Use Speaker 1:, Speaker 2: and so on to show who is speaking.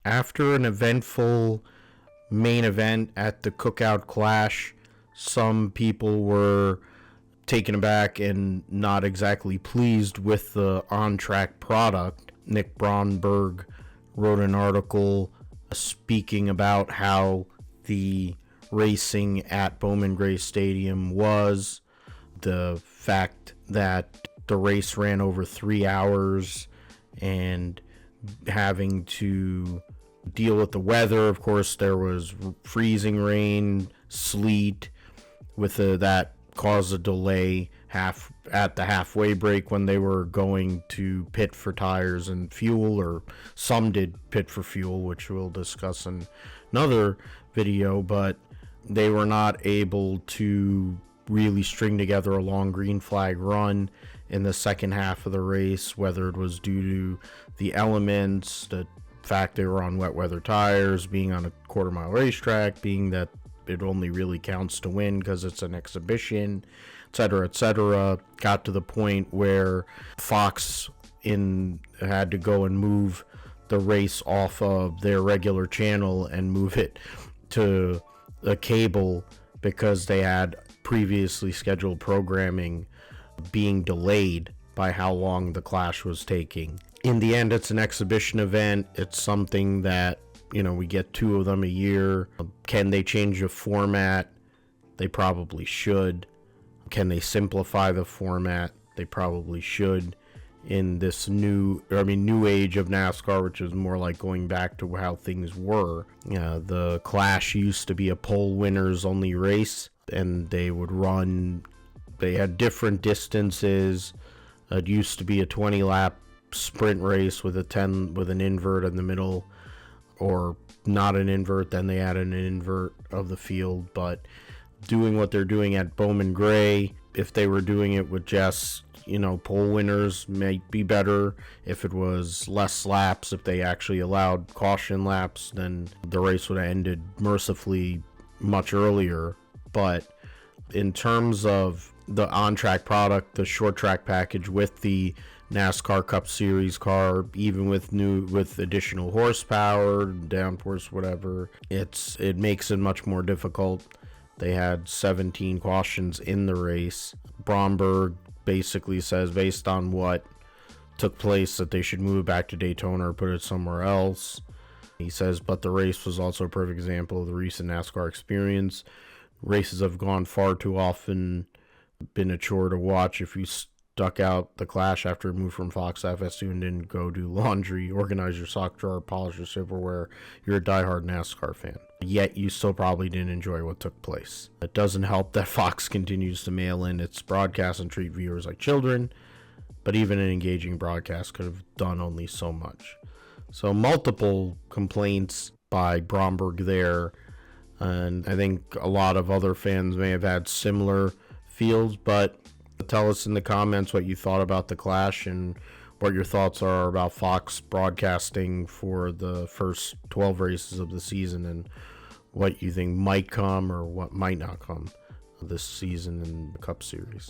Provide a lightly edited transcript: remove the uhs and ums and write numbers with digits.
Speaker 1: After an eventful main event at the Cookout Clash, some people were taken aback and not exactly pleased with the on-track product. Nick Bromberg wrote an article speaking about how the racing at Bowman Gray Stadium was, the fact that the race ran over 3 hours, and having to deal with the weather. Of course, there was freezing rain, sleet, that caused a delay at the halfway break when they were going to pit for tires and fuel, or some did pit for fuel, which we'll discuss in another video, but they were not able to really string together a long green flag run in the second half of the race, whether it was due to the elements, the fact they were on wet weather tires, being on a quarter-mile racetrack, being that it only really counts to win because it's an exhibition, etc., got to the point where Fox had to go and move the race off of their regular channel and move it to a cable because they had previously scheduled programming being delayed by how long the Clash was taking. In the end, it's an exhibition event. It's something that, we get 2 of them a year. Can they change the format? They probably should. Can they simplify the format? They probably should. In this new age of NASCAR, which is more like going back to how things were. The Clash used to be a pole winners only race, and they had different distances. It used to be a 20-lap sprint race with an invert in the middle, or not an invert. Then they added an invert of the field. But doing what they're doing at Bowman Gray, if they were doing it with just pole winners, might be better. If it was less laps, if they actually allowed caution laps, then the race would have ended mercifully much earlier. But in terms of the on-track product, the short track package with the NASCAR Cup Series car, even with additional horsepower, downforce, whatever, it makes it much more difficult. They had 17 cautions in the race. Bromberg basically says, based on what took place, that they should move it back to Daytona or put it somewhere else. He says, but the race was also a perfect example of the recent NASCAR experience. Races have gone far too often, been a chore to watch. If you stuck out the Clash after it moved from Fox to FS2 and didn't go do laundry, organize your sock drawer, polish your silverware, you're a diehard NASCAR fan. Yet you still probably didn't enjoy what took place. It doesn't help that Fox continues to mail in its broadcasts and treat viewers like children, but even an engaging broadcast could have done only so much. So multiple complaints by Bromberg there, and I think a lot of other fans may have had similar feels, but tell us in the comments what you thought about the Clash and what your thoughts are about Fox broadcasting for the first 12 races of the season, and what you think might come or what might not come this season in the Cup Series.